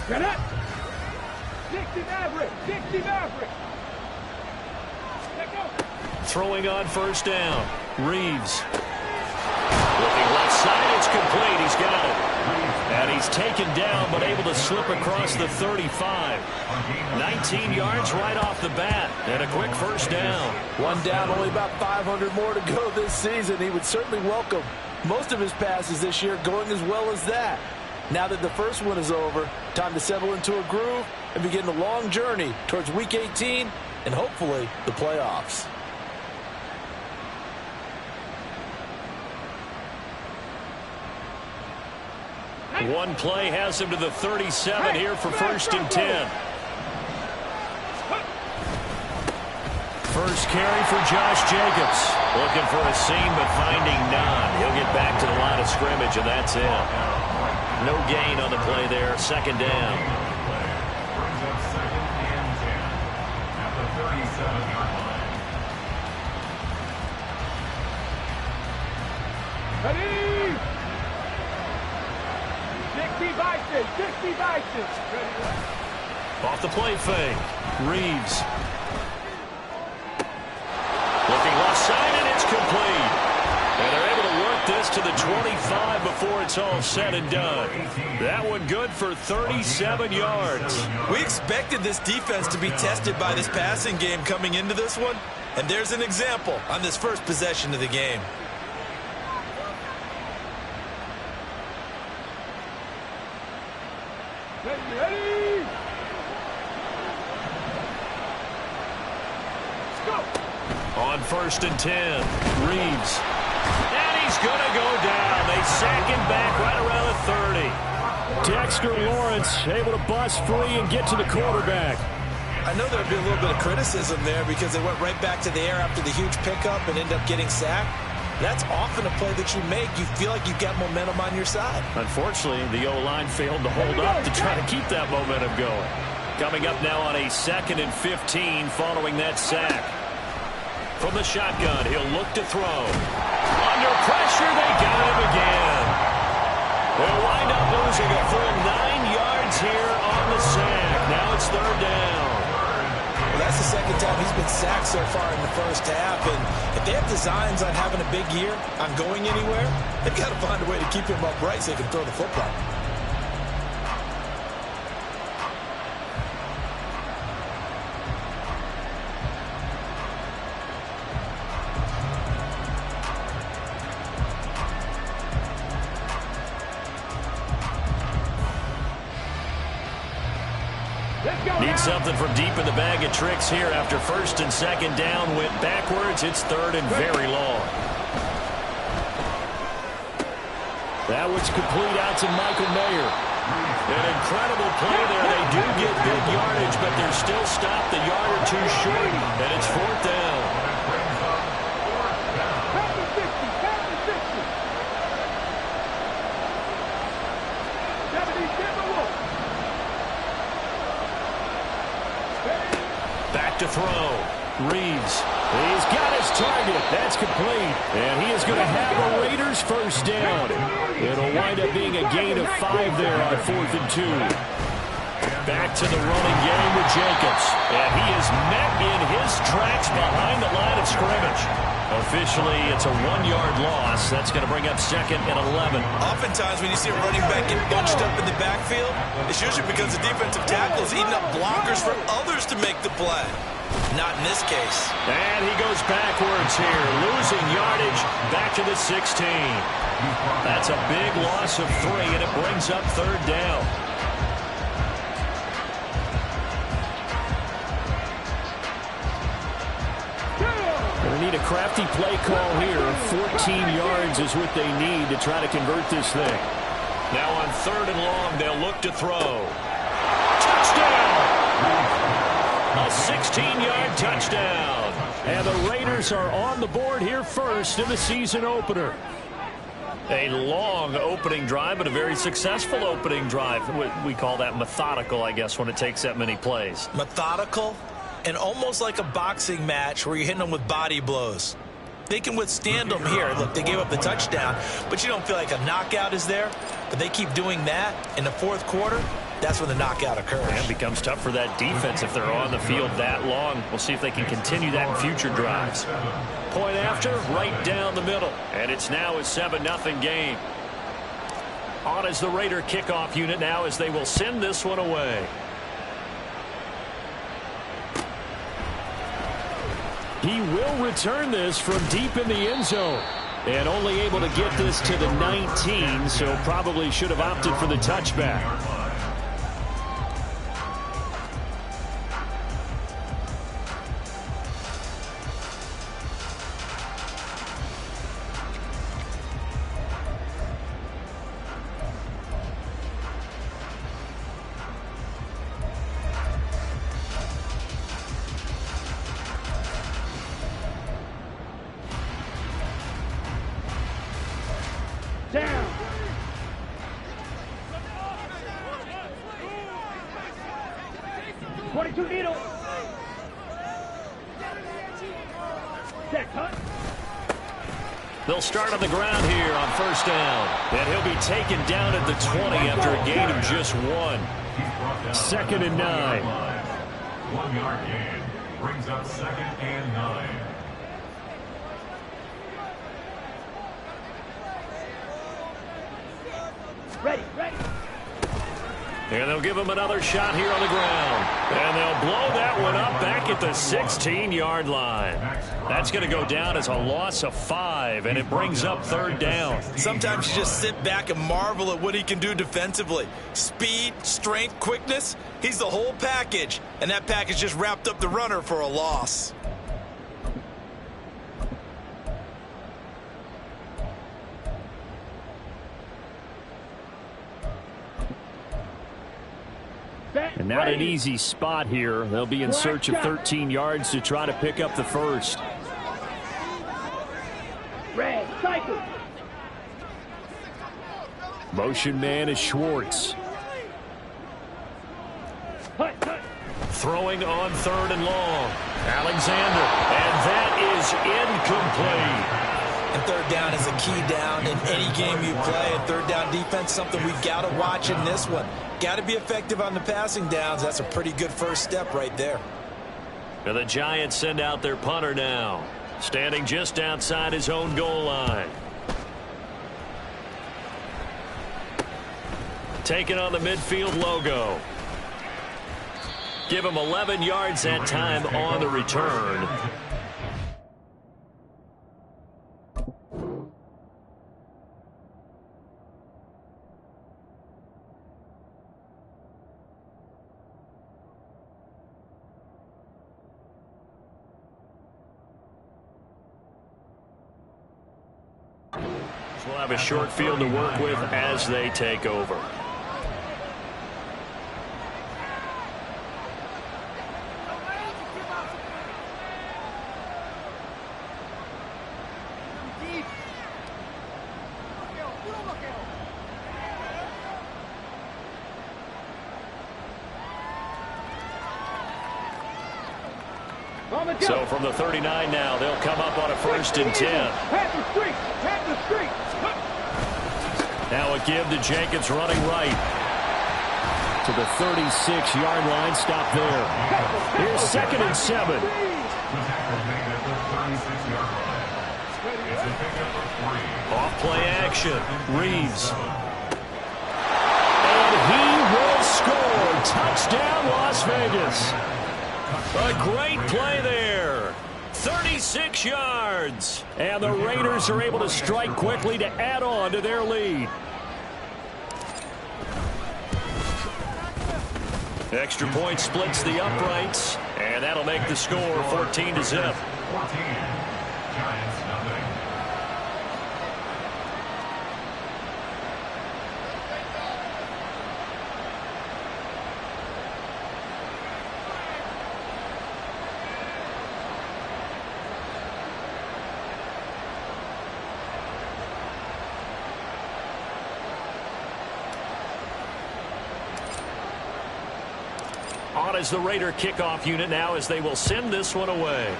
Get it? Dixie Maverick! Dixie Maverick! Let go! Throwing on first down. Reeves. Looking left side, it's complete. He's got it. And he's taken down, but able to slip across the 35. 19 yards right off the bat. And a quick first down. One down, only about 500 more to go this season. He would certainly welcome most of his passes this year going as well as that. Now that the first one is over, time to settle into a groove and begin the long journey towards Week 18 and hopefully the playoffs. One play has him to the 37 here for first and 10. First carry for Josh Jacobs. Looking for a seam, but finding none. He'll get back to the line of scrimmage, and that's it. No gain on the play there. Second down. Ready? Dixie Bison! Dixie Bison! Off the play fake. Reeves. Looking left side, and it's complete. And they're able to work this to the 25 before it's all said and done. That one good for 37 yards. We expected this defense to be tested by this passing game coming into this one. And there's an example on this first possession of the game. Ready? Let's go! On first and 10, Reeves. And he's going to go down. They sack him back right around the 30. Dexter Lawrence able to bust free and get to the quarterback. I know there'd be a little bit of criticism there because they went right back to the air after the huge pickup and ended up getting sacked. That's often a play that you make. You feel like you've got momentum on your side. Unfortunately, the O-line failed to hold up to try to keep that momentum going. Coming up now on a 2nd and 15 following that sack. From the shotgun, he'll look to throw. Under pressure, they got him again. They'll wind up losing a full 9 yards here on the sack. Now it's third down. Well, that's the second time he's been sacked so far in the first half. And if they have designs on having a big year, on going anywhere, they've got to find a way to keep him upright so they can throw the football. Need something from deep in the bag of tricks here after first and second down went backwards. It's third and very long. That was complete out to Michael Mayer. An incredible play there. They do get big yardage, but they're still stopped a yard or two short, and it's fourth down. Back to throw. Reeves. He's got his target. That's complete. And he is going to have the Raiders first down. It'll wind up being a gain of 5 there on 4th and 2. Back to the running game with Jacobs. And he is met in his tracks behind the line of scrimmage. Officially, it's a 1-yard loss. That's going to bring up 2nd and 11. Oftentimes, when you see a running back get bunched up in the backfield, it's usually because the defensive tackle is eating up blockers for others to make the play. Not in this case. And he goes backwards here, losing yardage back to the 16. That's a big loss of 3, and it brings up third down. They need a crafty play call here. 14 yards is what they need to try to convert this thing. Now on third and long, they'll look to throw. Touchdown! A 16-yard touchdown. And the Raiders are on the board here first in the season opener. A long opening drive, but a very successful opening drive. We call that methodical, I guess, when it takes that many plays. Methodical and almost like a boxing match where you're hitting them with body blows. They can withstand them here. Look, they gave up the touchdown, but you don't feel like a knockout is there. But they keep doing that in the fourth quarter, that's when the knockout occurs. And it becomes tough for that defense if they're on the field that long. We'll see if they can continue that in future drives. Point after, right down the middle. And it's now a 7-0 game. On is the Raider kickoff unit now as they will send this one away. He will return this from deep in the end zone. And only able to get this to the 19, so probably should have opted for the touchback. Down. .22 needle. Set cut. They'll start on the ground here on first down. And he'll be taken down at the 20 after a gain of just 1. 2nd and 9. 1 yard gain. Brings up 2nd and 9. Ready, ready. And they'll give him another shot here on the ground. And they'll blow that one up back at the 16-yard line. That's going to go down as a loss of 5, and it brings up 3rd down. Sometimes you just sit back and marvel at what he can do defensively. Speed, strength, quickness, he's the whole package. And that package just wrapped up the runner for a loss. And not an easy spot here. They'll be in search of 13 yards to try to pick up the first. Red, cycle. Motion man is Schwartz. Hut, hut. Throwing on 3rd and long. Alexander. And that is incomplete. And 3rd down is a key down in any game you play. And 3rd down defense, something we've got to watch in this one. Got to be effective on the passing downs. That's a pretty good first step right there. And the Giants send out their punter now. Standing just outside his own goal line. Taking on the midfield logo. Give him 11 yards that time on the return. We'll have a short field to work with as they take over. So from the 39 now, they'll come up on a 1st and 10. Panther street, Panther street. Now a give to Jenkins running right. To the 36-yard line, stop there. Here's 2nd and 7. The tackle made at the 36-yard line. It's a pickup of 3. Off play action. Reeves. And he will score. Touchdown, Las Vegas. A great play there. 36 yards. And the Raiders are able to strike quickly to add on to their lead. Extra point splits the uprights. And that'll make the score 14-0. 14. Giants nothing. On is the Raider kickoff unit now as they will send this one away.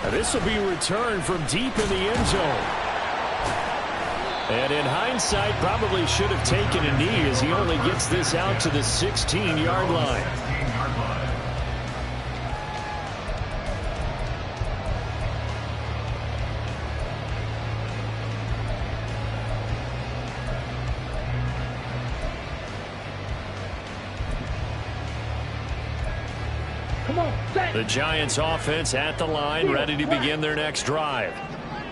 Now this will be returned from deep in the end zone. And in hindsight, probably should have taken a knee as he only gets this out to the 16-yard line. The Giants offense at the line, ready to begin their next drive.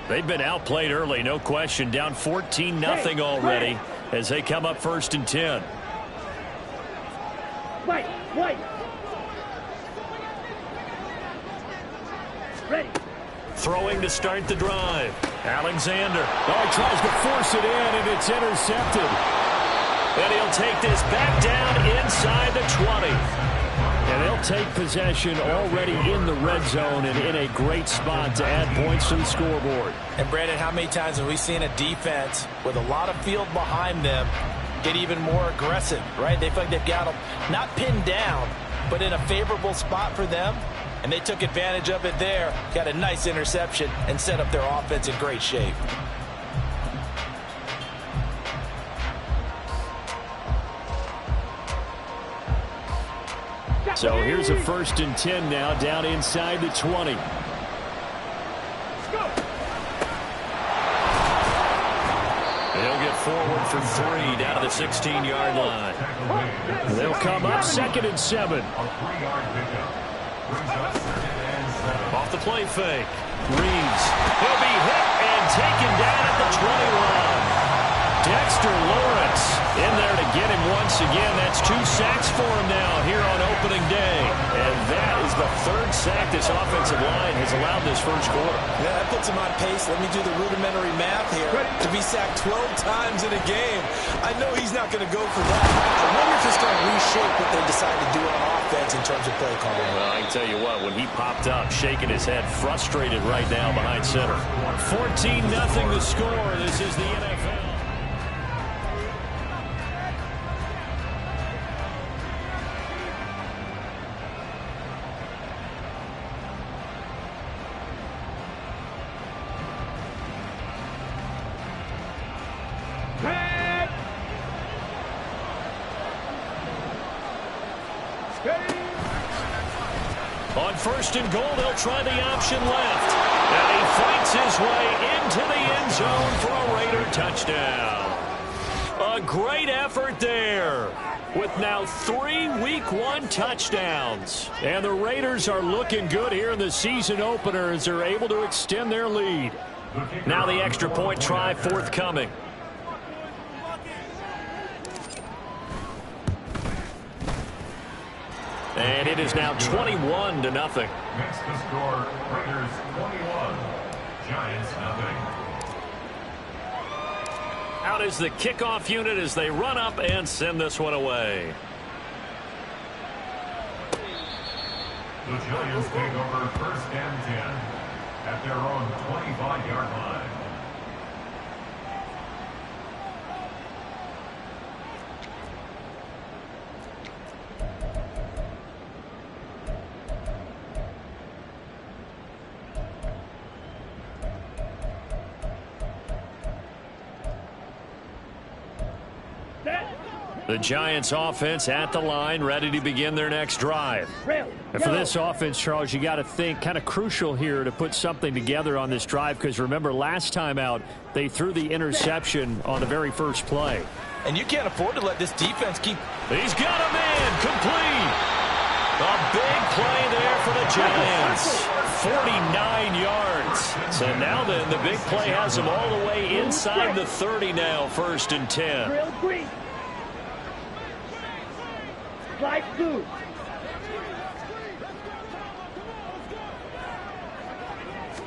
They've been outplayed early, no question, down 14-0 already as they come up 1st and 10. Wait. Ready. Throwing to start the drive. Alexander. Oh, he tries to force it in, and it's intercepted. And he'll take this back down inside the 20. And they'll take possession already in the red zone and in a great spot to add points to the scoreboard. And, Brandon, how many times have we seen a defense with a lot of field behind them get even more aggressive, right? They feel like they've got them not pinned down, but in a favorable spot for them. And they took advantage of it there, got a nice interception, and set up their offense in great shape. So here's a 1st and 10 now, down inside the 20. They'll get forward for 3 down to the 16-yard line. They'll come up 2nd and 7. Off the play fake. Reeves. He'll be hit and taken down at the 21. Dexter Lawrence in there to get him once again. That's 2 sacks for him now here on opening day. And that is the 3rd sack this offensive line has allowed this first quarter. Yeah, that puts him on pace. Let me do the rudimentary math here. To be sacked 12 times in a game, I know he's not going to go for that. I wonder if it's going to reshape what they decide to do on offense in terms of play calling. Well, I can tell you what, when he popped up, shaking his head, frustrated right now behind center. 14-0 the score. This is the NFL. On 1st and goal, they'll try the option left. And he fights his way into the end zone for a Raider touchdown. A great effort there with now 3 Week 1 touchdowns. And the Raiders are looking good here in the season opener as they're able to extend their lead. Now the extra point try forthcoming. And it is now 21-0. Next to score, Raiders 21, Giants 0. Out is the kickoff unit as they run up and send this one away. The Giants take over 1st and 10 at their own 25-yard line. The Giants offense at the line, ready to begin their next drive. And for this offense, Charles, you got to think kind of crucial here to put something together on this drive, because remember last time out they threw the interception on the very first play. And you can't afford to let this defense keep. He's got a man complete. A big play there for the Giants. 49 yards. So now then the big play has him all the way inside the 30 now, 1st and 10. Real green. Slide through.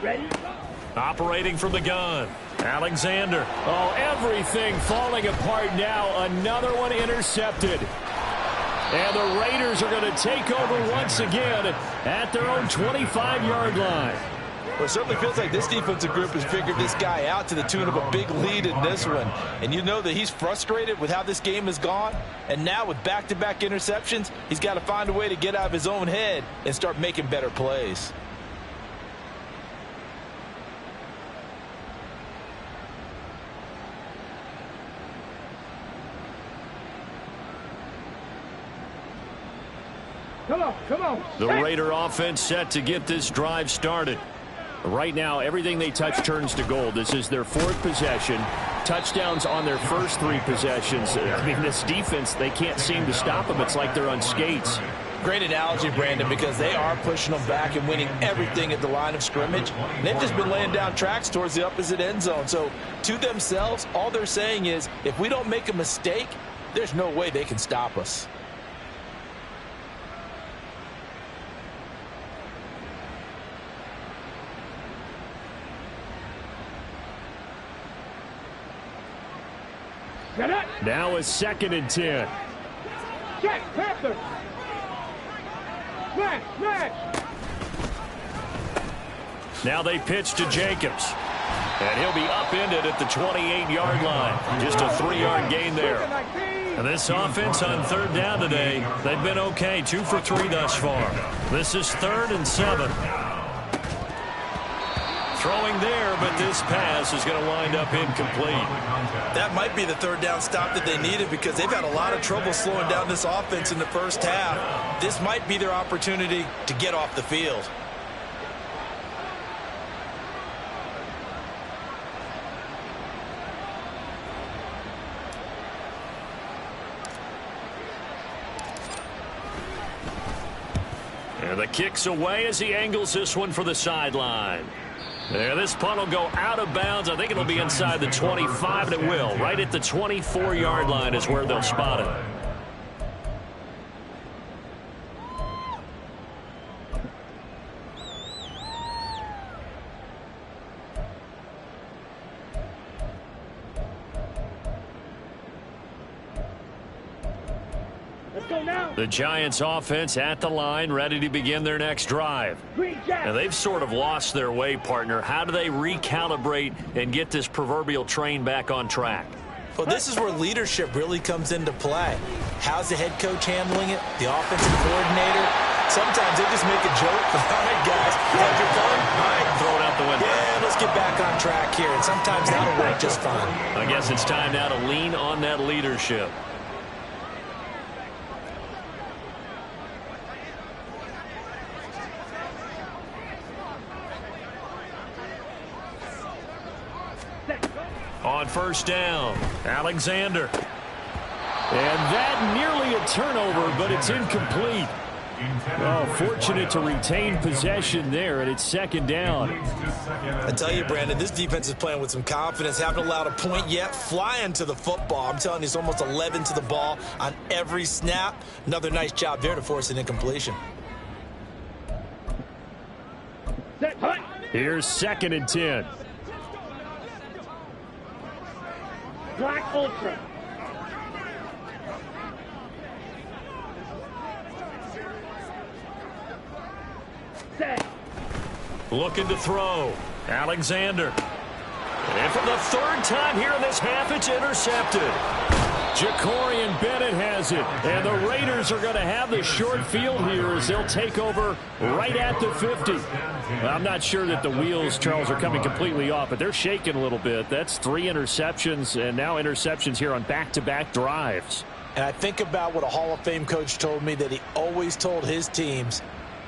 Ready? Operating from the gun. Alexander. Oh, everything falling apart now. Another one intercepted. And the Raiders are going to take over once again at their own 25-yard line. Well, it certainly feels like this defensive group has figured this guy out to the tune of a big lead in this one. And you know that he's frustrated with how this game has gone. And now with back-to-back interceptions, he's got to find a way to get out of his own head and start making better plays. Come on. The Raider offense set to get this drive started. Right now, everything they touch turns to gold. This is their 4th possession. Touchdowns on their first 3 possessions. I mean, this defense, they can't seem to stop them. It's like they're on skates. Great analogy, Brandon, because they are pushing them back and winning everything at the line of scrimmage. And they've just been laying down tracks towards the opposite end zone. So, to themselves, all they're saying is, if we don't make a mistake, there's no way they can stop us. Now a 2nd and 10. Check, Panther. Smash. Now they pitch to Jacobs. And he'll be upended at the 28-yard line. Just a 3-yard gain there. And this offense on 3rd down today, they've been okay. 2 for 3 thus far. This is 3rd and 7. Throwing there, but this pass is going to wind up incomplete. That might be the 3rd down stop that they needed because they've had a lot of trouble slowing down this offense in the first half. This might be their opportunity to get off the field. And the kick's away as he angles this one for the sideline. There, this punt will go out of bounds. I think it'll be inside the 25, and it will. Right at the 24-yard line is where they'll spot it. Let's go now. The Giants offense at the line, ready to begin their next drive. And they've sort of lost their way, partner. How do they recalibrate and get this proverbial train back on track? Well, this is where leadership really comes into play. How's the head coach handling it? The offensive coordinator? Sometimes they just make a joke. All right, guys, had your fun? All right, throw it out the window. Yeah, let's get back on track here. And sometimes that'll work just fine. I guess it's time now to lean on that leadership. On 1st down, Alexander. And that nearly a turnover, but it's incomplete. Oh, fortunate to retain possession there, and it's 2nd down. I tell you, Brandon, this defense is playing with some confidence. Haven't allowed a point yet. Flying to the football. I'm telling you, it's almost 11 to the ball on every snap. Another nice job there to force an incompletion. Here's 2nd and 10. Black Ultra. Set. Looking to throw. Alexander. And for the 3rd time here in this half, it's intercepted. Jacorian Bennett has it. And the Raiders are going to have the short field here as they'll take over right at the 50. I'm not sure that the wheels, Charles, are coming completely off, but they're shaking a little bit. That's 3 interceptions, and now interceptions here on back-to-back drives. And I think about what a Hall of Fame coach told me that he always told his teams,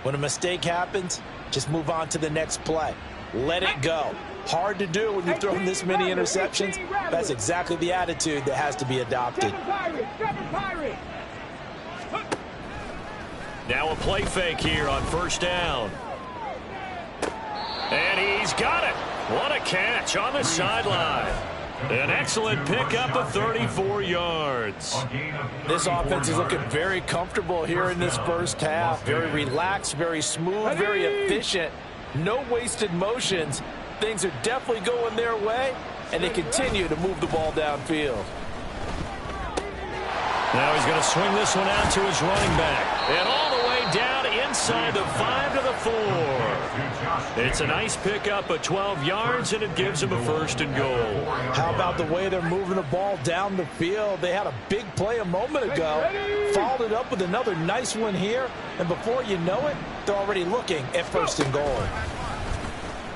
when a mistake happens, just move on to the next play. Let it go. Hard to do when you've thrown this many interceptions. That's exactly the attitude that has to be adopted. Now a play fake here on 1st down. And he's got it. What a catch on the sideline. An excellent pickup of 34 yards. This offense is looking very comfortable here in this first half. Very relaxed, very smooth, very efficient. No wasted motions. Things are definitely going their way, and they continue to move the ball downfield. Now he's going to swing this one out to his running back. And all the way down inside the 5 to the 4. It's a nice pickup of 12 yards, and it gives him a 1st and goal. How about the way they're moving the ball down the field? They had a big play a moment ago, followed it up with another nice one here, and before you know it, they're already looking at 1st and goal.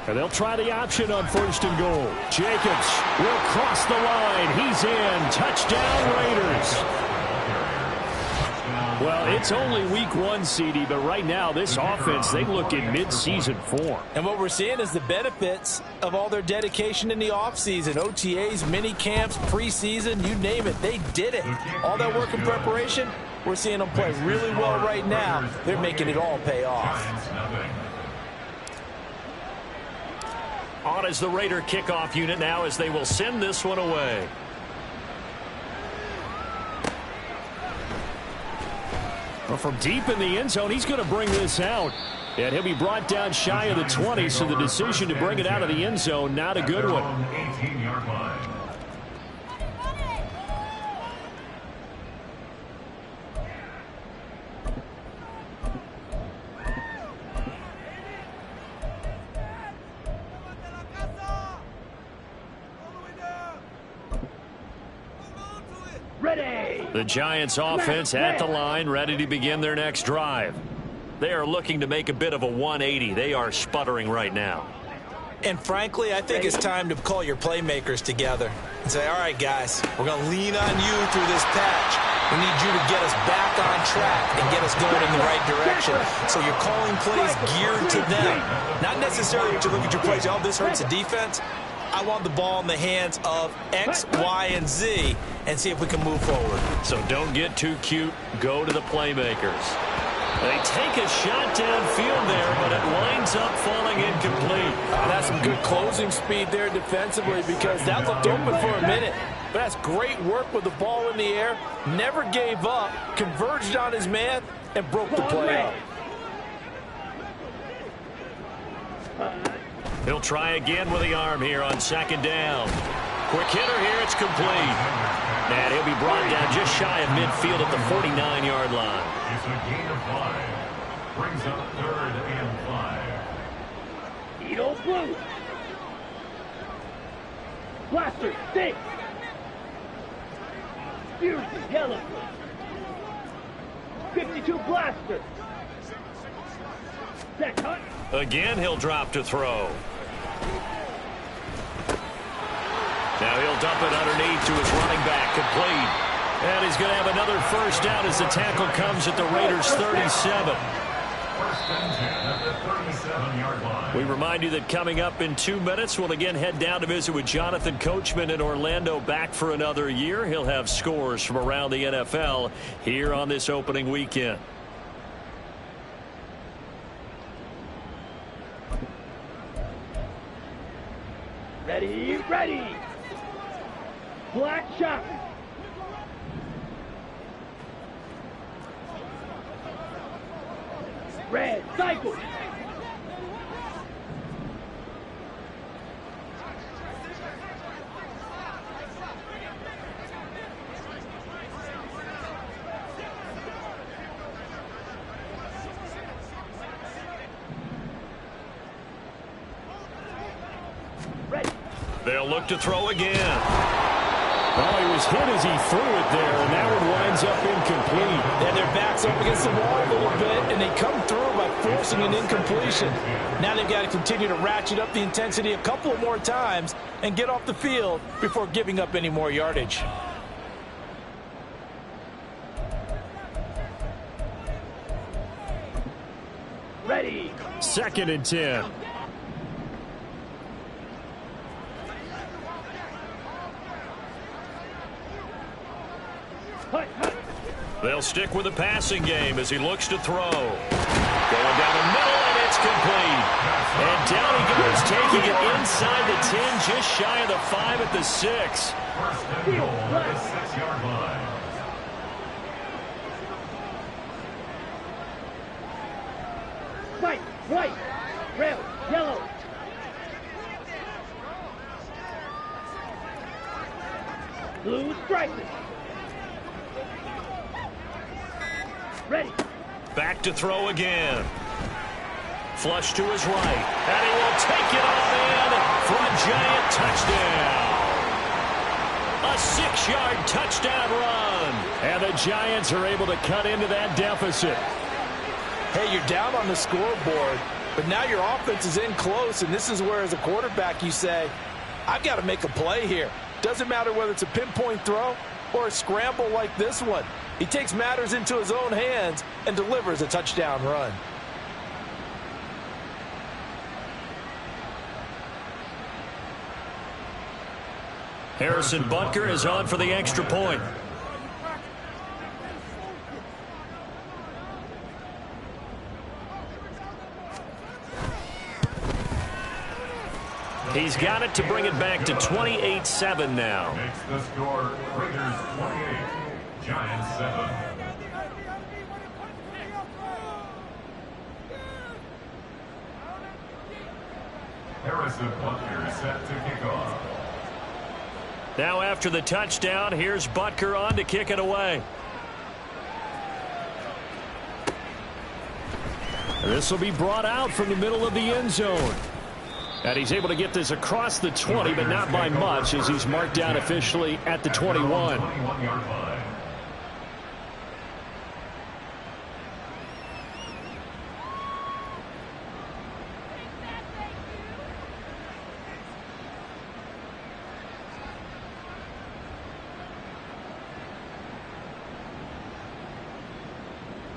And they'll try the option on 1st and goal. Jacobs will cross the line. He's in. Touchdown, Raiders. Well, it's only week 1, CD, but right now this offense, they look in mid-season form. And what we're seeing is the benefits of all their dedication in the offseason. OTAs, mini camps, preseason, you name it, they did it. All that work and preparation, we're seeing them play really well right now. They're making it all pay off. On is the Raider kickoff unit now as they will send this one away. Well, from deep in the end zone, he's going to bring this out. And he'll be brought down shy of the 20, so the decision to bring it out of the end zone, not a good one. 18-yard line. The Giants offense at the line, ready to begin their next drive. They are looking to make a bit of a 180. They are sputtering right now. And frankly, I think it's time to call your playmakers together and say, all right, guys, we're going to lean on you through this patch. We need you to get us back on track and get us going in the right direction. So you're calling plays geared to them. Not necessarily that you look at your plays, oh, this hurts the defense. I want the ball in the hands of X, Y, and Z and see if we can move forward. So don't get too cute. Go to the playmakers. They take a shot downfield there, but it winds up falling incomplete. That's some good closing speed there defensively because that looked open for a minute. But that's great work with the ball in the air. Never gave up, converged on his man, and broke the play up. He'll try again with the arm here on second down. Quick hitter here, it's complete. And he'll be brought down just shy of midfield at the 49-yard line. It's a gain of 5. Brings up 3rd and 5. Edo Blue. Blaster, stink. Fusion, yellow. 52 Blaster. Set cut. Again, he'll drop to throw. Now he'll dump it underneath to his running back, complete. And he's going to have another first down as the tackle comes at the Raiders' 37. First and 10 at the 37-yard line. We remind you that coming up in 2 minutes, we'll again head down to visit with Jonathan Coachman in Orlando, back for another year. He'll have scores from around the NFL here on this opening weekend. Ready, ready. Black shot. Red cycle. Ready. They'll look to throw again. Well, he was hit as he threw it there, and that one winds up incomplete. And their backs up against the wall a little bit, and they come through by forcing an incompletion. Now they've got to continue to ratchet up the intensity a couple of more times and get off the field before giving up any more yardage. Ready. 2nd and 10. Hut, hut. They'll stick with the passing game as he looks to throw. Going down the middle, and it's complete. And down he goes, taking it inside the 10, just shy of the 5 at the 6. First and goal at the 6-yard line. White, red, yellow. Blue stripes. Ready. Back to throw again. Flush to his right. And he will take it all in for a giant touchdown. A 6-yard touchdown run. And the Giants are able to cut into that deficit. Hey, you're down on the scoreboard, but now your offense is in close, and this is where, as a quarterback, you say, I've got to make a play here. Doesn't matter whether it's a pinpoint throw or a scramble like this one. He takes matters into his own hands and delivers a touchdown run. Harrison Butker is on for the extra point. He's got it to bring it back to 28-7 now. Makes the score Raiders 28, Giants 7. Harrison Butker set to kick off. Now after the touchdown, here's Butker on to kick it away. This will be brought out from the middle of the end zone. And he's able to get this across the 20, but not by much, as he's marked down officially at the 21. 21-yard line.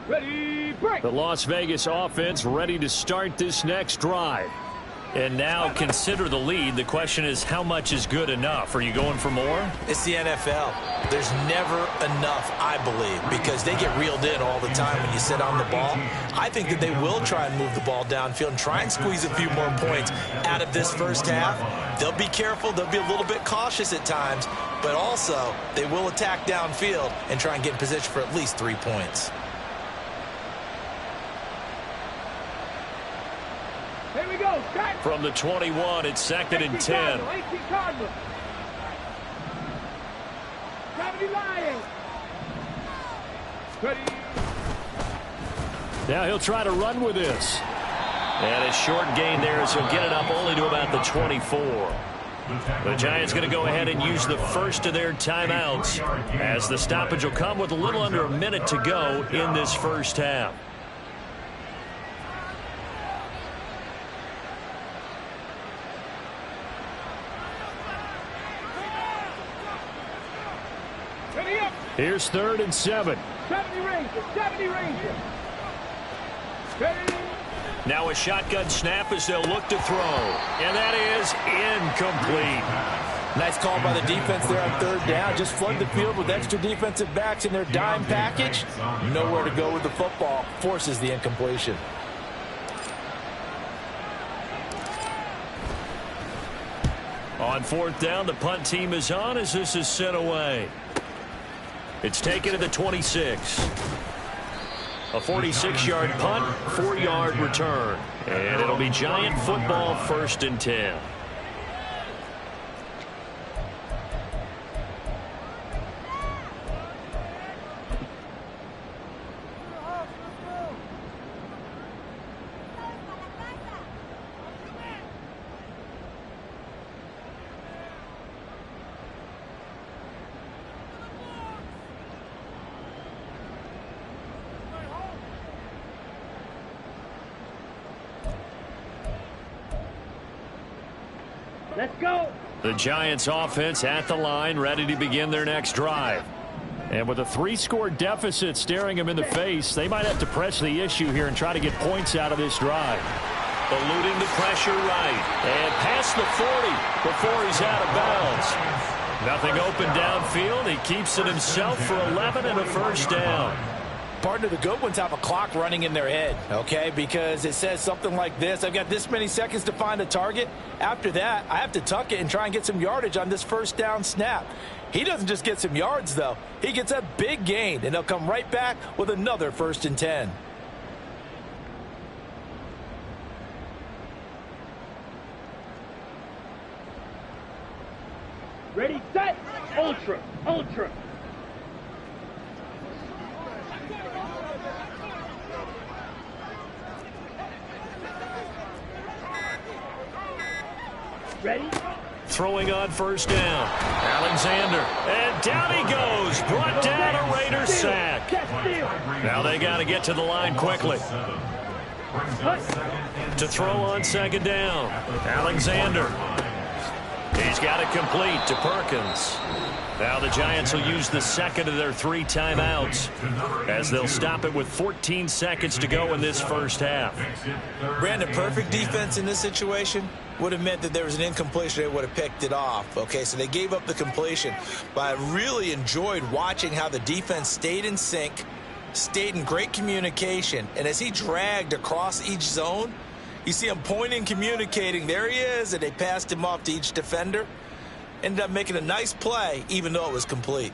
Ready, break. The Las Vegas offense ready to start this next drive. And now consider the lead. The question is, how much is good enough? Are you going for more? It's the NFL. There's never enough, I believe, because they get reeled in all the time when you sit on the ball. I think that they will try and move the ball downfield and try and squeeze a few more points out of this first half. They'll be careful. They'll be a little bit cautious at times, but also they will attack downfield and try and get in position for at least 3 points. Here we go. Start. From the 21, it's 2nd and 10. 18 Cardinals. 70 Lions. Ready. Now he'll try to run with this. And a short gain there as he'll get it up only to about the 24. The Giants going to go ahead and use the first of their timeouts, as the stoppage will come with a little under a minute to go in this first half. Ready up. Here's 3rd and 7. 70 Rangers. 70 Rangers. Ready. Now a shotgun snap as they'll look to throw. And that is incomplete. Nice call by the defense there on 3rd down. Just flood the field with extra defensive backs in their dime package. Nowhere to go with the football. Forces the incompletion. On 4th down, the punt team is on as this is sent away. It's taken to the 26. A 46-yard punt, 4-yard return. And it'll be Giant football, 1st and 10. Let's go. The Giants offense at the line, ready to begin their next drive. And with a 3-score deficit staring him in the face, they might have to press the issue here and try to get points out of this drive. Eluding the pressure right. And past the 40 before he's out of bounds. Nothing open downfield. He keeps it himself for 11 and a first down. Partner, the good ones have a clock running in their head, okay? Because it says something like this: I've got this many seconds to find a target. After that, I have to tuck it and try and get some yardage on this first down snap. He doesn't just get some yards, though. He gets a big gain, and he'll come right back with another 1st and 10. Ready, set. Ultra. Ultra. Ready? Throwing on 1st down. Alexander. And down he goes. Brought down a Raiders sack. Now they got to get to the line quickly. To throw on 2nd down. Alexander. He's got it complete to Perkins. Now the Giants will use the second of their 3 timeouts as they'll stop it with 14 seconds to go in this first half. Brandon, perfect defense in this situation would have meant that there was an incompletion. They would have picked it off. Okay, so they gave up the completion. But I really enjoyed watching how the defense stayed in sync, stayed in great communication. And as he dragged across each zone, you see him pointing, communicating. There he is, and they passed him off to each defender. Ended up making a nice play, even though it was complete.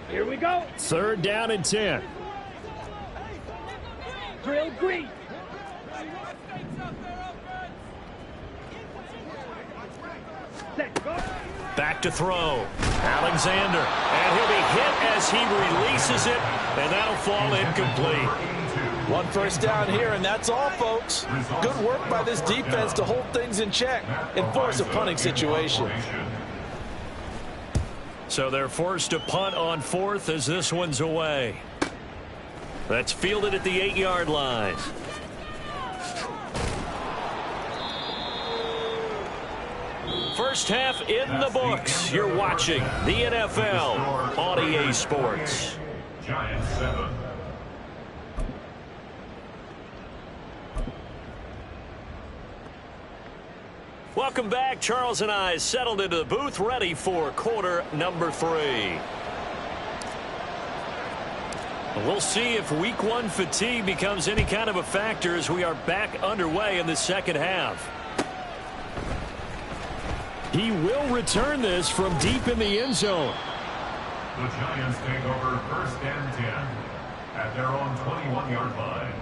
Here we go. 3rd down and 10. Drill green. Set, go. Back to throw. Alexander. And he'll be hit as he releases it, and that'll fall incomplete. 1 first down here, and that's all, folks. Good work by this defense to hold things in check and force a punting situation. So they're forced to punt on 4th as this one's away. That's fielded at the 8-yard line. First half in the books. You're watching the NFL on EA Sports. Giants 7. Welcome back. Charles and I settled into the booth, ready for quarter number 3. We'll see if week 1 fatigue becomes any kind of a factor as we are back underway in the second half. He will return this from deep in the end zone. The Giants take over 1st and 10 at their own 21-yard line.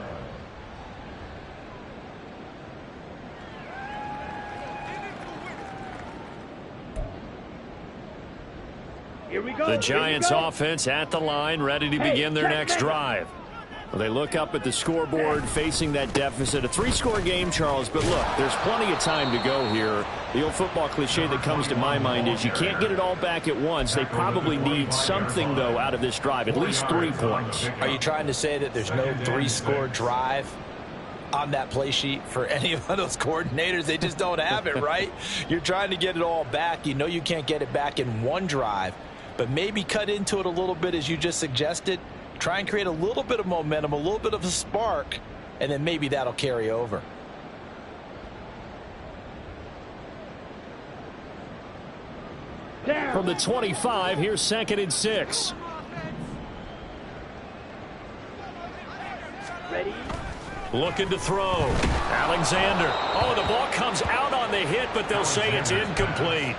Here we go. The Giants offense at the line, ready to begin their next drive. Well, they look up at the scoreboard facing that deficit. A 3-score game, Charles, but look, there's plenty of time to go here. The old football cliche that comes to my mind is you can't get it all back at once. They probably need something, though, out of this drive, at least 3 points. Are you trying to say that there's no 3-score drive on that play sheet for any of those coordinators? They just don't have it, right? You're trying to get it all back. You know you can't get it back in one drive, but maybe cut into it a little bit as you just suggested. Try and create a little bit of momentum, a little bit of a spark, and then maybe that'll carry over. From the 25, here's 2nd and 6. Ready? Looking to throw. Alexander. Oh, the ball comes out on the hit, but they'll say it's incomplete.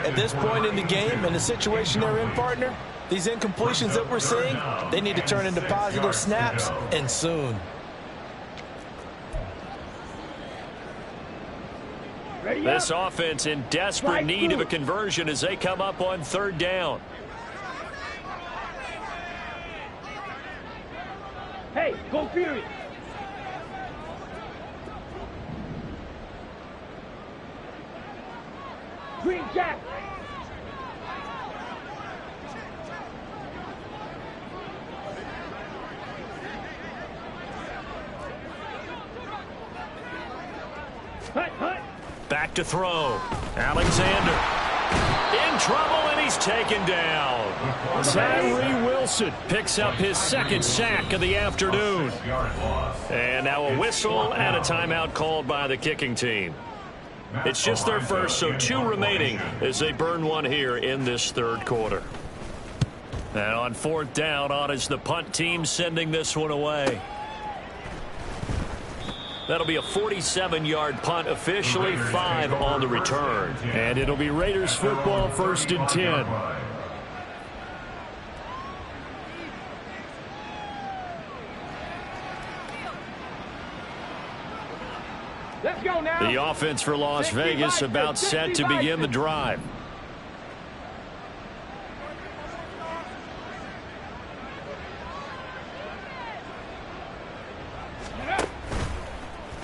At this point in the game and the situation they're in, partner, these incompletions that we're seeing, they need to turn into positive snaps, and soon. Ready This up. offense in desperate need of a conversion as they come up on 3rd down. Hey, go Fury. Green Jack. Hut, hut. Back to throw. Alexander. In trouble, and he's taken down. Tyree Wilson Picks up his 2nd sack of the afternoon. And now a whistle and a timeout called by the kicking team. It's just their first, so 2 remaining as they burn one here in this 3rd quarter. And on 4th down, on is the punt team sending this one away. That'll be a 47-yard punt, officially 5 on the return. And it'll be Raiders football, 1st and 10. Let's go now. The offense for Las Vegas about set to begin the drive.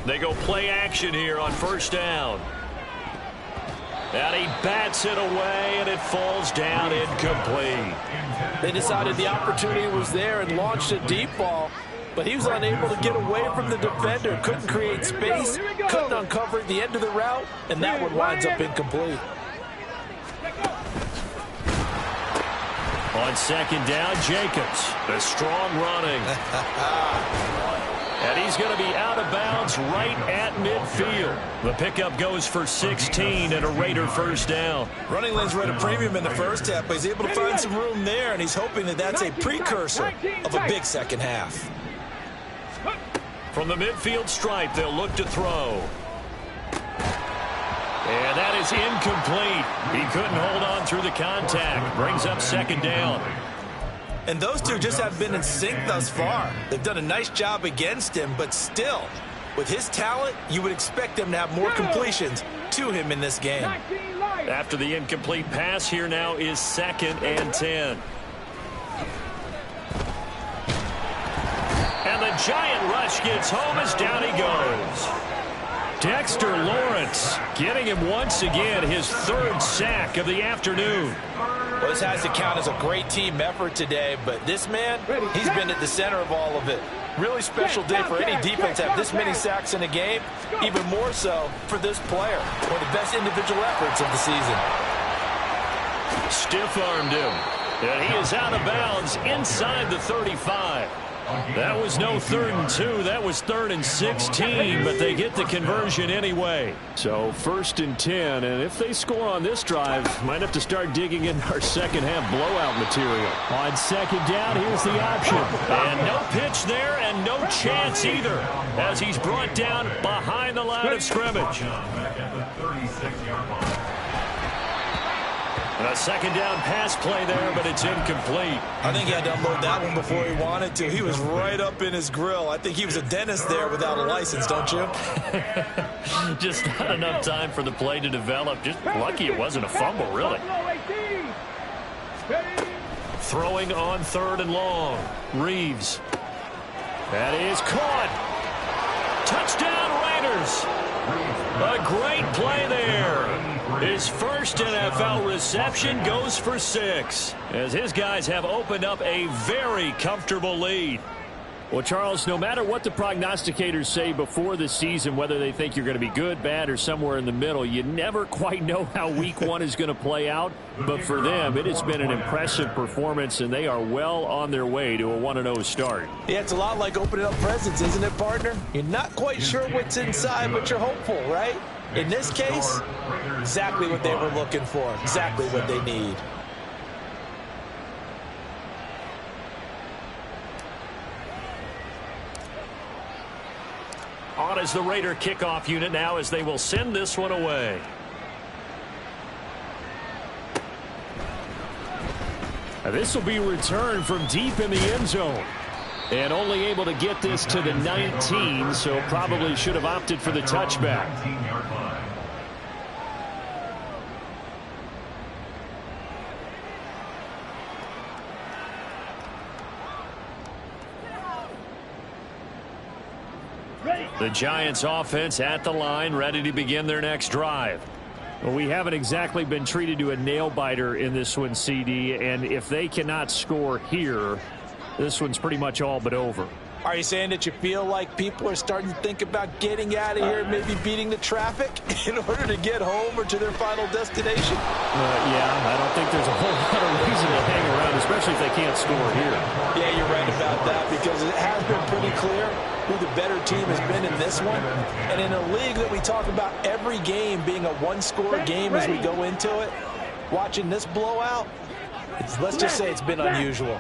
They go play action here on 1st down. And he bats it away, and it falls down incomplete. They decided the opportunity was there and launched a deep ball, but he was unable to get away from the defender. Couldn't create space, couldn't uncover the end of the route, and that one winds up incomplete. On second down, Jacobs. The strong running. And he's going to be out of bounds right at midfield. The pickup goes for 16 and a Raider first down. Running lanes were at a premium in the first half, but he's able to find some room there, and he's hoping that that's a precursor of a big second half. From the midfield stripe, they'll look to throw. And that is incomplete. He couldn't hold on through the contact. Brings up second down. And those two just have been in sync thus far. They've done a nice job against him, but still, with his talent, you would expect him to have more completions to him in this game. After the incomplete pass, here now is 2nd and 10. And the giant rush gets home as down he goes. Dexter Lawrence getting him once again his 3rd sack of the afternoon. Well, this has to count as a great team effort today, but this man, he's been at the center of all of it. Really special day for any defense to have this many sacks in a game, even more so for this player. One of the best individual efforts of the season. Stiff-armed him, and he is out of bounds inside the 35. That was no 3rd and 2. That was 3rd and 16, but they get the conversion anyway. So 1st and 10, and if they score on this drive, might have to start digging in our second half blowout material. On second down, here's the option. And no pitch there and no chance either as he's brought down behind the line of scrimmage. And a second down pass play there, but it's incomplete. I think he had to unload that one before he wanted to. He was right up in his grill. I think he was a dentist there without a license, don't you? Just not enough time for the play to develop. Just lucky it wasn't a fumble, really. Throwing on 3rd and long. Reeves. That is caught. Touchdown Raiders. A great play there. His first NFL reception goes for 6 as his guys have opened up a very comfortable lead. Well, Charles, no matter what the prognosticators say before the season, whether they think you're going to be good, bad, or somewhere in the middle, you never quite know how week 1 is going to play out. But for them, it has been an impressive performance, and they are well on their way to a 1-0 start. Yeah, it's a lot like opening up presents, isn't it, partner? You're not quite sure what's inside, but you're hopeful, right? In this case, exactly what they were looking for, exactly what they need. On is the Raider kickoff unit now as they will send this one away. This will be returned from deep in the end zone. And only able to get this to the 19, so probably should have opted for the touchback. The Giants offense at the line, ready to begin their next drive. Well, we haven't exactly been treated to a nail-biter in this one, CD, and if they cannot score here, this one's pretty much all but over. Are you saying that you feel like people are starting to think about getting out of here, maybe beating the traffic in order to get home or to their final destination? Yeah, I don't think there's a whole lot of reason to hang around, especially if they can't score here. Yeah, you're right about that, because it has been pretty clear who the better team has been in this one. And in a league that we talk about every game being a one-score game as we go into it, watching this blowout, let's just say it's been unusual.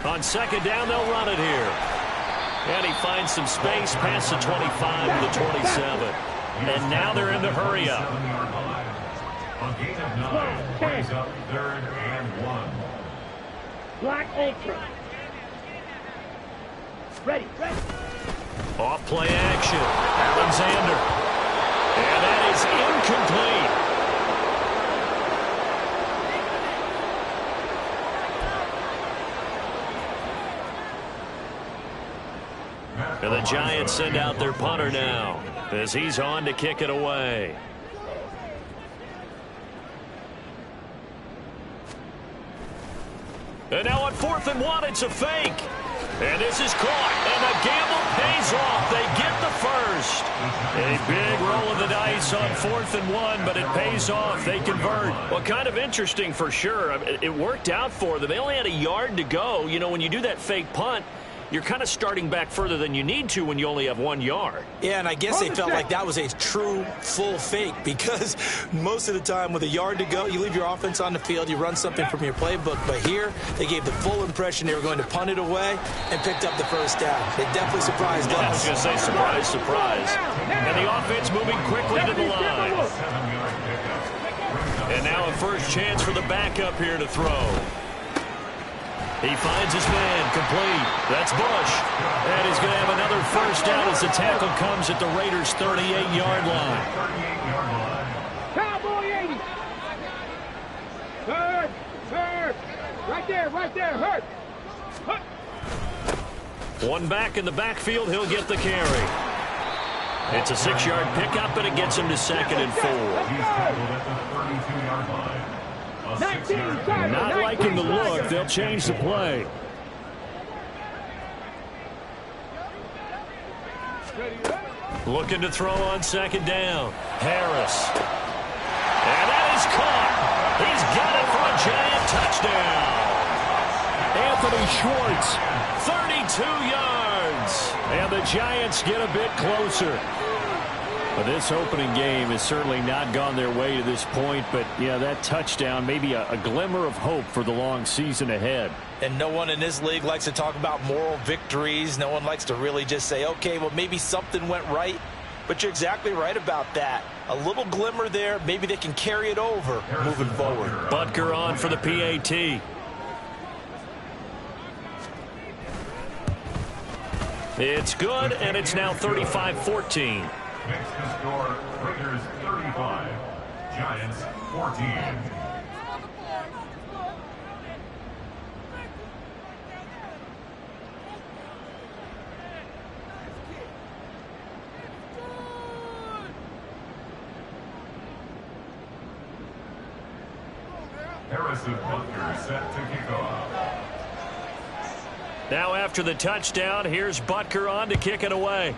On second down, they'll run it here. And he finds some space past the 25 to the 27. And now they're in the hurry up. On gain of 9, brings up 3rd and 1. Black Ultra. Ready. Off play action. Alexander. And that is incomplete. And the Giants send out their punter now as he's on to kick it away. And now on 4th and 1, it's a fake. And this is caught, and the gamble pays off. They get the first. A big roll of the dice on 4th and 1, but it pays off. They convert. Well, kind of interesting for sure. It worked out for them. They only had a yard to go. You know, when you do that fake punt, you're kind of starting back further than you need to when you only have 1 yard. Yeah, and I guess they felt like that was a true full fake because most of the time with a yard to go, you leave your offense on the field, you run something from your playbook. But here, they gave the full impression they were going to punt it away and picked up the first down. They definitely surprised us. I was going to say surprise, surprise. And the offense moving quickly to the line. And now a first chance for the backup here to throw. He finds his man, complete. That's Bush. And he's going to have another first down as the tackle comes at the Raiders' 38-yard line. Cowboy 80. Third. Right there, hurt. One back in the backfield, he'll get the carry. It's a 6-yard pickup, and it gets him to 2nd and 4. He's tackled at the 32-yard line. Not liking the look. They'll change the play. Looking to throw on 2nd down. Harris. And that is caught. He's got it for a Giant touchdown. Anthony Schwartz. 32 yards. And the Giants get a bit closer. But this opening game has certainly not gone their way to this point. But, yeah, that touchdown, maybe a glimmer of hope for the long season ahead. And no one in this league likes to talk about moral victories. No one likes to really just say, okay, well, maybe something went right. But you're exactly right about that. A little glimmer there. Maybe they can carry it over moving forward. Butker on for the PAT. It's good, and it's now 35-14. Makes the score Raiders 35, Giants 14. Harrison Butker set to kick off. Now after the touchdown, here's Butker on to kick it away.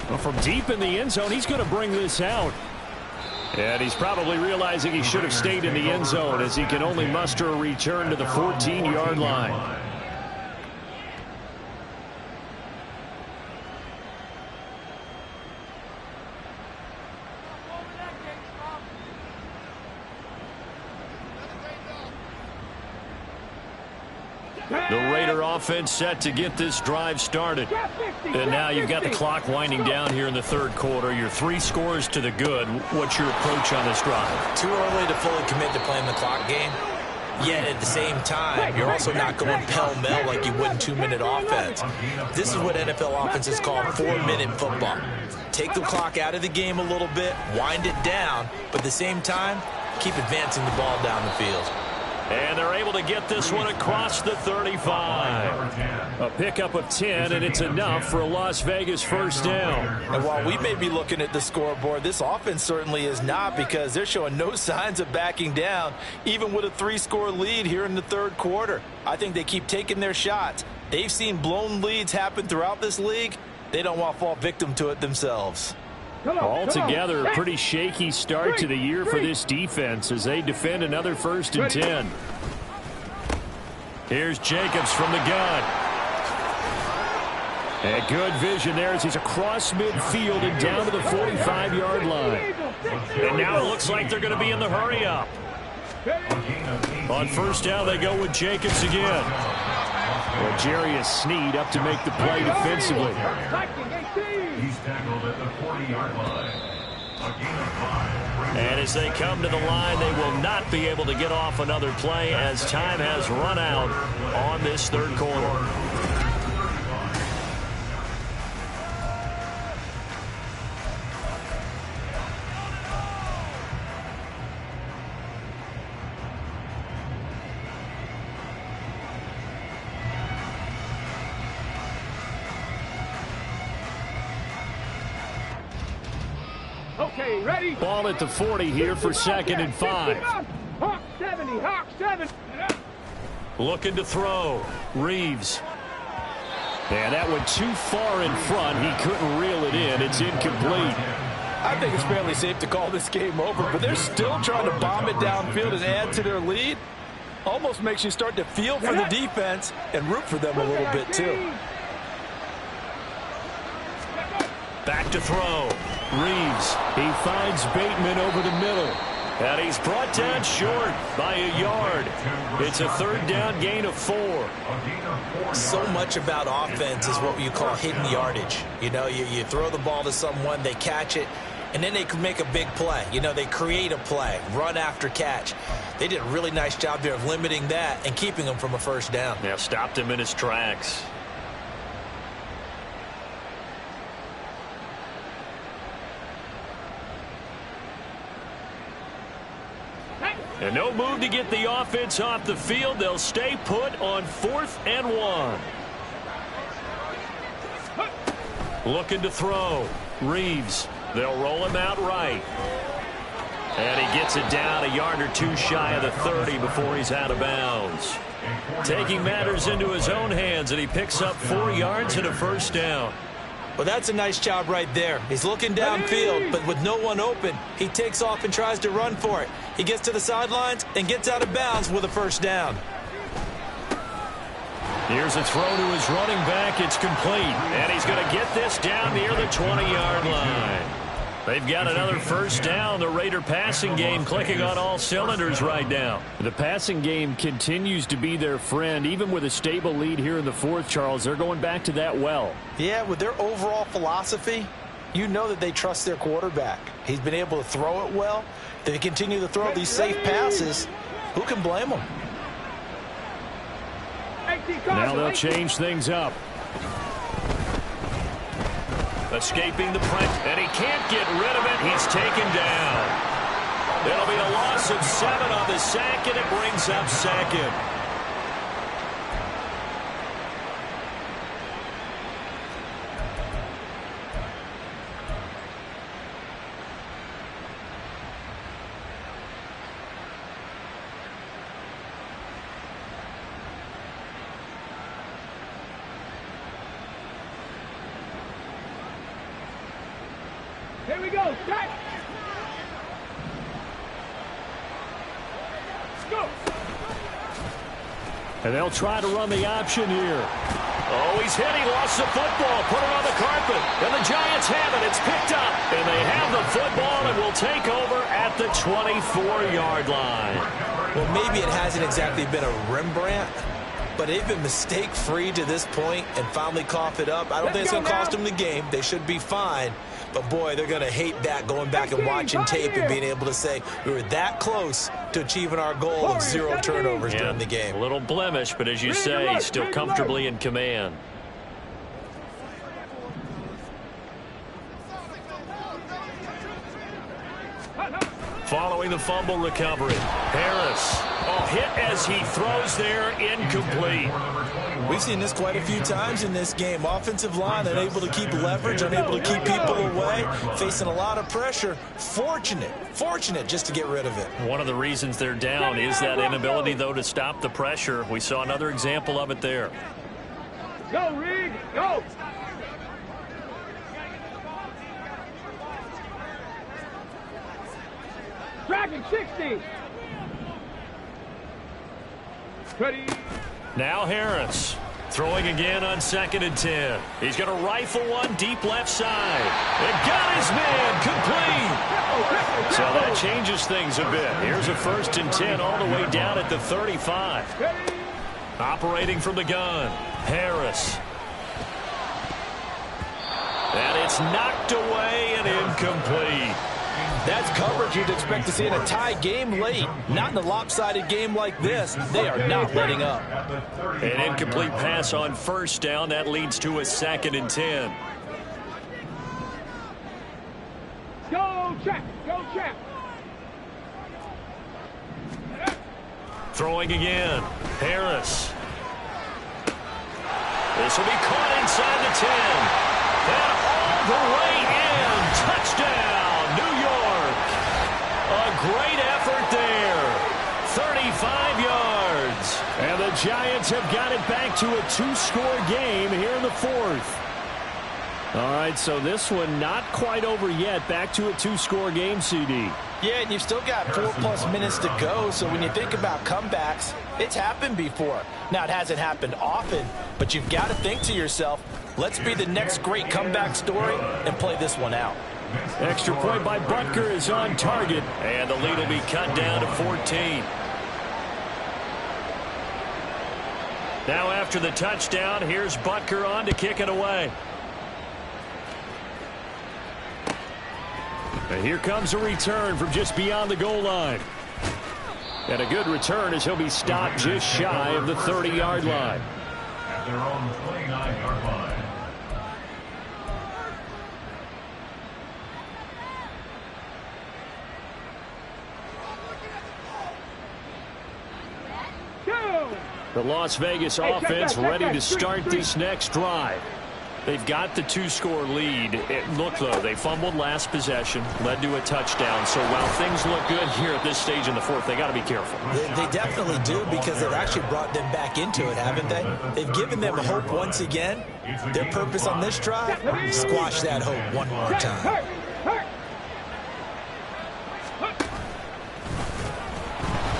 Well, from deep in the end zone, he's going to bring this out. And he's probably realizing he should have stayed in the end zone as he can only muster a return to the 14-yard line. The Raider offense set to get this drive started. And now you've got the clock winding down here in the 3rd quarter. Your 3 scores to the good. What's your approach on this drive? Too early to fully commit to playing the clock game. Yet at the same time, you're also not going pell-mell like you would in 2-minute offense. This is what NFL offenses call 4-minute football. Take the clock out of the game a little bit, wind it down, but at the same time, keep advancing the ball down the field. And they're able to get this one across the 35. A pickup of 10, and it's enough for a Las Vegas first down. And while we may be looking at the scoreboard, this offense certainly is not, because they're showing no signs of backing down, even with a 3-score lead here in the 3rd quarter. I think they keep taking their shots. They've seen blown leads happen throughout this league. They don't want to fall victim to it themselves. Altogether, a pretty shaky start to the year for this defense as they defend another 1st and 10. Here's Jacobs from the gun. And good vision there as he's across midfield and down to the 45-yard line. And now it looks like they're going to be in the hurry-up. On first down, they go with Jacobs again. Well, Jarius Sneed up to make the play defensively. He's tackled at the 40-yard line. A gain of 5. And as they come to the line, they will not be able to get off another play as time has run out on this 3rd quarter. play. Ready? Ball at the 40 here for 2nd and 5. Hawk 70, Hawk 70. Looking to throw. Reeves. And that went too far in front. He couldn't reel it in. It's incomplete. I think it's fairly safe to call this game over, but they're still trying to bomb it downfield and add to their lead. Almost makes you start to feel for the defense and root for them a little bit, too. Back to throw. Reeves. He finds Bateman over the middle. And he's brought down short by a yard. It's a 3rd down gain of 4. So much about offense is what you call hidden yardage. You know, you throw the ball to someone, they catch it, and then they can make a big play. You know, they create a play, run after catch. They did a really nice job there of limiting that and keeping him from a 1st down. Yeah, stopped him in his tracks. And no move to get the offense off the field. They'll stay put on 4th and 1. Looking to throw. Reeves. They'll roll him out right. And he gets it down a yard or 2 shy of the 30 before he's out of bounds. Taking matters into his own hands, and he picks up 4 yards and a 1st down. Well, that's a nice job right there. He's looking downfield, but with no one open, he takes off and tries to run for it. He gets to the sidelines and gets out of bounds with a 1st down. Here's a throw to his running back. It's complete. And he's going to get this down near the 20-yard line. They've got another 1st down. The Raider passing game clicking on all cylinders right now. The passing game continues to be their friend. Even with a stable lead here in the 4th, Charles, they're going back to that well. Yeah, with their overall philosophy, you know that they trust their quarterback. He's been able to throw it well. They continue to throw these safe passes. Who can blame them? Now they'll change things up. Escaping the press, and he can't get rid of it. He's taken down. It'll be a loss of 7 on the sack, and it brings up 2nd. Here we go. Set. Go. And they'll try to run the option here. Oh, he's hit. He lost the football. Put it on the carpet. And the Giants have it. It's picked up. And they have the football and will take over at the 24-yard line. Well, maybe it hasn't exactly been a Rembrandt, but they've been mistake-free to this point and finally cough it up. I don't think it's going to cost them the game. They should be fine. But, boy, they're going to hate that, going back and watching tape and being able to say we were that close to achieving our goal of 0 turnovers during the game. A little blemish, but as you say, still comfortably in command. Following the fumble recovery, Harris. Oh, hit as he throws there, incomplete. We've seen this quite a few times in this game. Offensive line unable to keep leverage, unable to keep people away, facing a lot of pressure. Fortunate just to get rid of it. One of the reasons they're down is that inability, though, to stop the pressure. We saw another example of it there. Go, Reed, go. Tracking 60. Ready. Now Harris throwing again on 2nd and 10. He's going to rifle one deep left side. And got his man complete. So that changes things a bit. Here's a 1st and 10 all the way down at the 35. Operating from the gun, Harris. And it's knocked away and incomplete. That's coverage you'd expect to see in a tie game late. Not in a lopsided game like this. They are not letting up. An incomplete pass on 1st down. That leads to a 2nd and 10. Go check. Go check. Throwing again. Harris. This will be caught inside the 10. And all the way in. Touchdown, New York. great effort there. 35 yards. And the Giants have got it back to a 2-score game here in the fourth. All right, so this one not quite over yet. Back to a 2-score game, CD. Yeah, and you've still got 4+ minutes to go, so when you think about comebacks, it's happened before. Now, it hasn't happened often, but you've got to think to yourself, let's be the next great comeback story and play this one out. Extra point by Butker is on target. And the lead will be cut down to 14. Now after the touchdown, here's Butker on to kick it away. And here comes a return from just beyond the goal line. And a good return as he'll be stopped just shy of the 30-yard line. At their own 29-yard line. The Las Vegas offense ready to start this next drive. They've got the 2-score lead. Look, though, they fumbled last possession, led to a touchdown. So while things look good here at this stage in the fourth, they got to be careful. They definitely do, because they've actually brought them back into it, haven't they? They've given them hope once again. Their purpose on this drive, squash that hope one more time.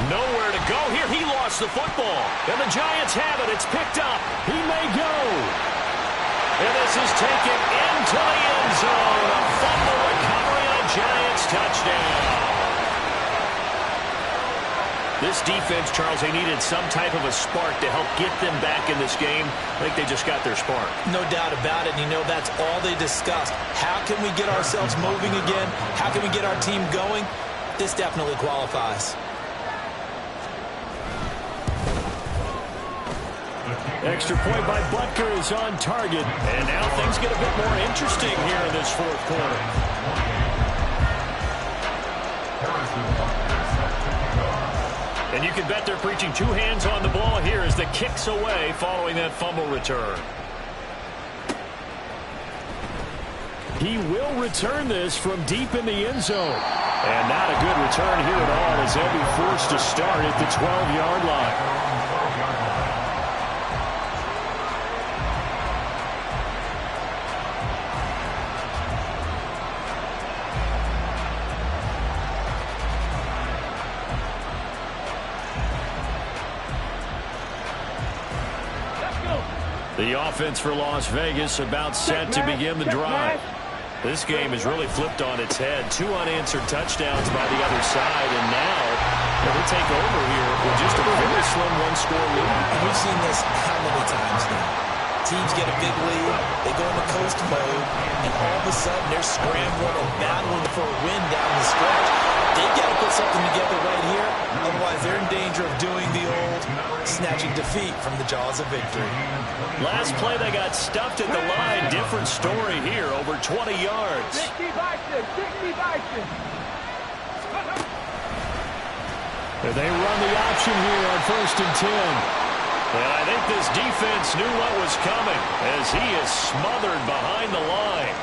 Nowhere to go here. He lost the football. And the Giants have it. It's picked up. He may go. And this is taken into the end zone. A fumble recovery and a Giants touchdown. This defense, Charles, they needed some type of a spark to help get them back in this game. I think they just got their spark. No doubt about it. And you know, that's all they discussed. How can we get ourselves moving again? How can we get our team going? This definitely qualifies. Extra point by Butker is on target. And now things get a bit more interesting here in this fourth quarter. And you can bet they're preaching 2 hands on the ball here as the kick's away following that fumble return. He will return this from deep in the end zone. And not a good return here at all as they'll be forced to start at the 12-yard line. The offense for Las Vegas about set to begin the drive. This game is really flipped on its head. 2 unanswered touchdowns by the other side, and now they'll take over here with just a very slim 1-score lead. And we've seen this how many times now? Teams get a big lead, they go into coast mode, and all of a sudden they're scrambling and battling for a win down the stretch. They've got to put something together right here, otherwise they're in danger of doing the old snatching defeat from the jaws of victory. Last play, they got stuffed at the line. Different story here, over 20 yards. 60 Bison, 60 Bison. And they run the option here on 1st and 10. And I think this defense knew what was coming as he is smothered behind the line.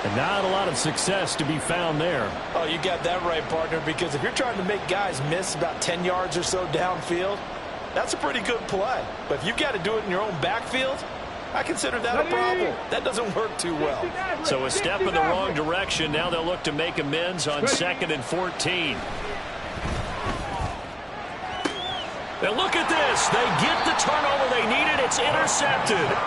And not a lot of success to be found there. Oh, you got that right, partner, because if you're trying to make guys miss about 10 yards or so downfield, that's a pretty good play. But if you've got to do it in your own backfield, I consider that a problem. That doesn't work too well. So a step in the wrong direction. Now they'll look to make amends on 2nd and 14. And look at this. They get the turnover they needed. It's intercepted.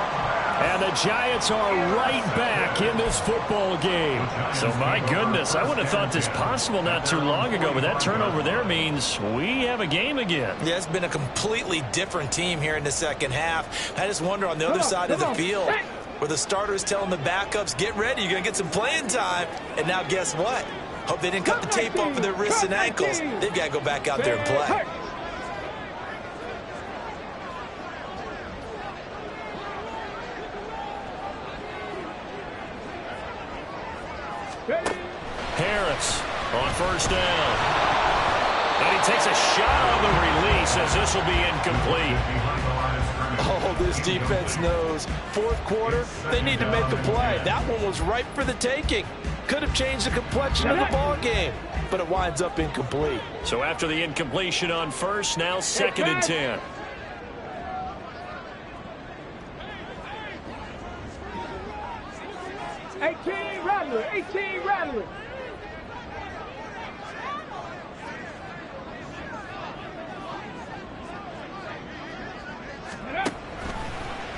And the Giants are right back in this football game. So, my goodness, I wouldn't have thought this possible not too long ago, but that turnover there means we have a game again. Yeah, it's been a completely different team here in the second half. I just wonder on the other side of the field where the starters telling the backups, get ready, you're going to get some playing time. And now guess what? Hope they didn't cut the tape off of their wrists and ankles. They've got to go back out there and play. Harris on 1st down. And he takes a shot on the release as this will be incomplete. Oh, this defense knows. Fourth quarter, they need to make a play. That one was ripe for the taking. Could have changed the complexion of the ball game. but it winds up incomplete. So after the incompletion on first, now 2nd and 10. Rattler, 18 Rattler.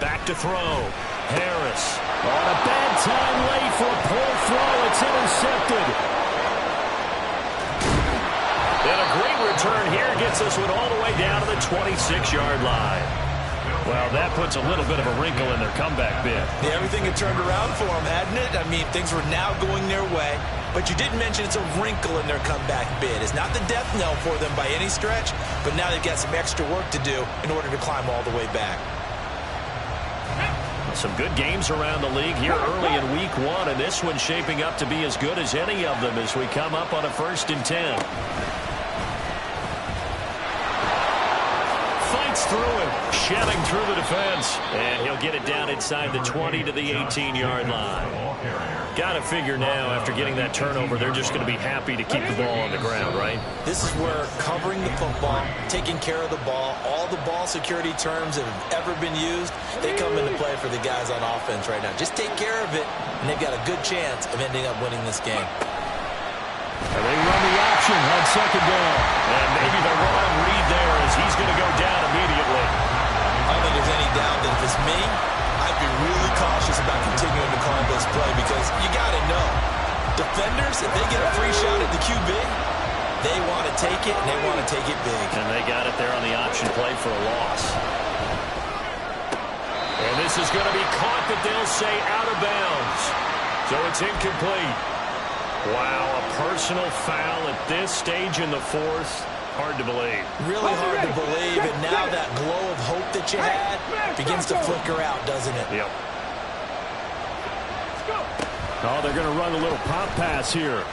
Back to throw. Harris. On a bad time late for a pull throw. It's intercepted. And a great return here gets us one all the way down to the 26-yard line. Well, that puts a little bit of a wrinkle in their comeback bid. Yeah, everything had turned around for them, hadn't it? I mean, things were now going their way. But you didn't mention it's a wrinkle in their comeback bid. It's not the death knell for them by any stretch, but now they've got some extra work to do in order to climb all the way back. Some good games around the league here early in week 1, and this one's shaping up to be as good as any of them as we come up on a 1st and 10. Fights through it, shedding through the defense, and he'll get it down inside the 20 to the 18-yard line. Got to figure now, after getting that turnover, they're just going to be happy to keep the ball on the ground, right? This is where covering the football, taking care of the ball, all the ball security terms that have ever been used, they come into play for the guys on offense right now. Just take care of it, and they've got a good chance of ending up winning this game. And they run the option on 2nd down. And maybe the wrong read there as he's going to go down immediately. I don't think there's any doubt that if it's me, I'd be really cautious about continuing to call this play because you got to know, defenders, if they get a free shot at the QB, they want to take it, and they want to take it big. And they got it there on the option play for a loss. And this is going to be caught, but they'll say out of bounds. So it's incomplete. Wow, a personal foul at this stage in the 4th. Hard to believe. Really hard to believe, and now that glow of hope that you had begins to flicker out, doesn't it? Yep. Oh, they're going to run a little pop pass here.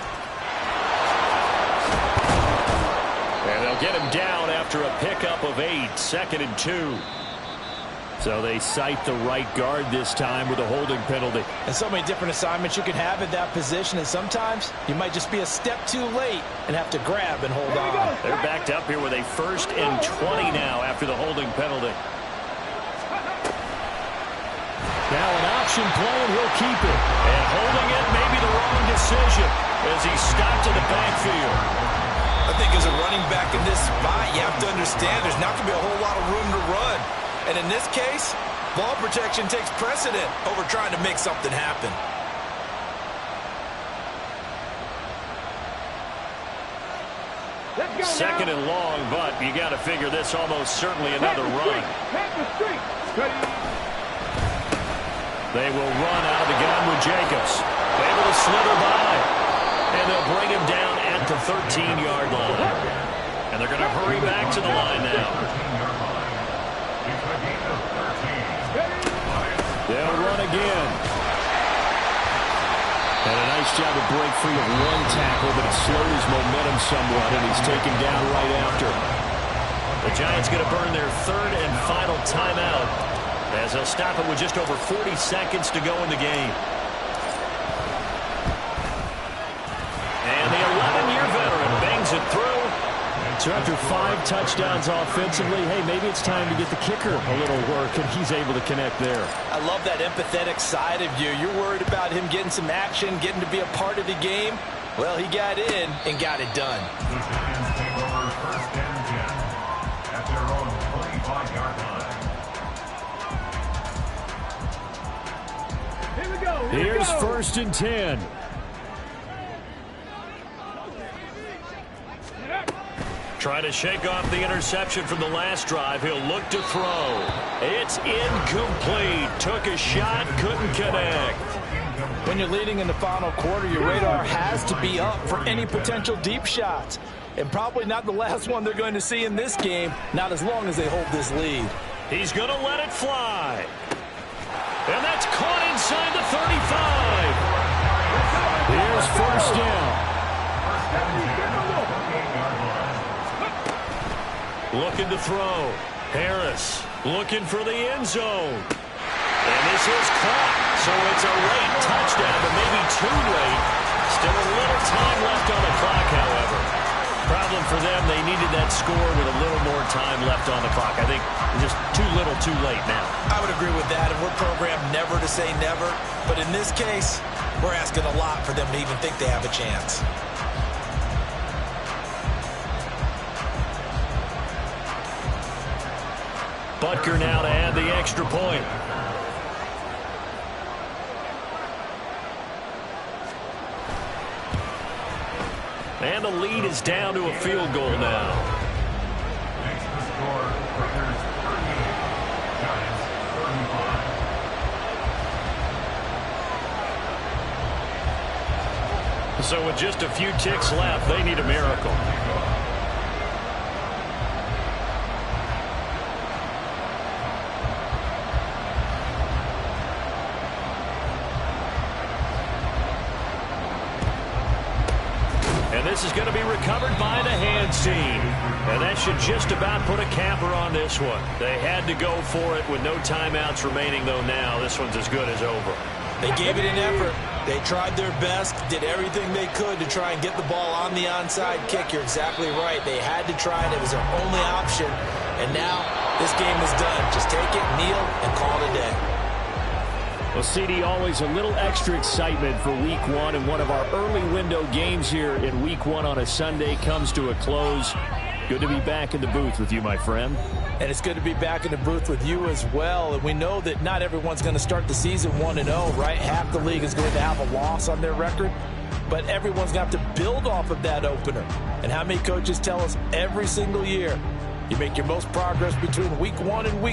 And they'll get him down after a pickup of 8, 2nd and 2. So they cite the right guard this time with a holding penalty. And so many different assignments you can have at that position, and sometimes you might just be a step too late and have to grab and hold on. They're backed up here with a 1st and 20 now after the holding penalty. Now an option play, and he'll keep it. And holding it may be the wrong decision as he stopped in the backfield. I think as a running back in this spot, you have to understand there's not going to be a whole lot of room to run. And in this case, ball protection takes precedent over trying to make something happen. Second and long, but you got to figure this almost certainly another run. They will run out of the gun with Jacobs. Able to slither by. And they'll bring him down at the 13-yard line. And they're going to hurry back to the line now. They'll run again. And a nice job to break free of one tackle, but it slowed his momentum somewhat, and he's taken down right after. The Giants going to burn their 3rd and final timeout as they'll stop it with just over 40 seconds to go in the game. And the 11-year veteran bangs it through. So after 5 touchdowns offensively, hey, maybe it's time to get the kicker a little work, and he's able to connect there. I love that empathetic side of you. You're worried about him getting some action, getting to be a part of the game. Well, he got in and got it done. The Giants take over 1st and 10 at their own 25-yard line. Here we go. Here's 1st and 10. Trying to shake off the interception from the last drive. He'll look to throw. It's incomplete. Took a shot, couldn't connect. When you're leading in the final quarter, your radar has to be up for any potential deep shots. And probably not the last one they're going to see in this game, not as long as they hold this lead. He's going to let it fly. And that's caught inside the 35. Here's 1st down. Looking to throw. Harris looking for the end zone. And this is caught. So it's a late touchdown, but maybe too late. Still a little time left on the clock, however. Problem for them, they needed that score with a little more time left on the clock. I think just too little, too late now. I would agree with that, and we're programmed never to say never. But in this case, we're asking a lot for them to even think they have a chance. Butker now to add the extra point. And the lead is down to a field goal now. Makes the score, Raiders 38, Giants 35. So with just a few ticks left, they need a miracle. And this is going to be recovered by the hands team. And that should just about put a capper on this one. They had to go for it with no timeouts remaining, though now this one's as good as over. They gave it an effort. They tried their best, did everything they could to try and get the ball on the onside kick. You're exactly right. They had to try it. It was their only option. And now this game is done. Just take it, kneel, and call it a day. Well, CD, always a little extra excitement for Week 1, and one of our early window games here in Week 1 on a Sunday comes to a close. Good to be back in the booth with you, my friend. And it's good to be back in the booth with you as well. And we know that not everyone's going to start the season 1-0, right? Half the league is going to have a loss on their record. But everyone's going to have to build off of that opener. And how many coaches tell us every single year, you make your most progress between Week 1 and Week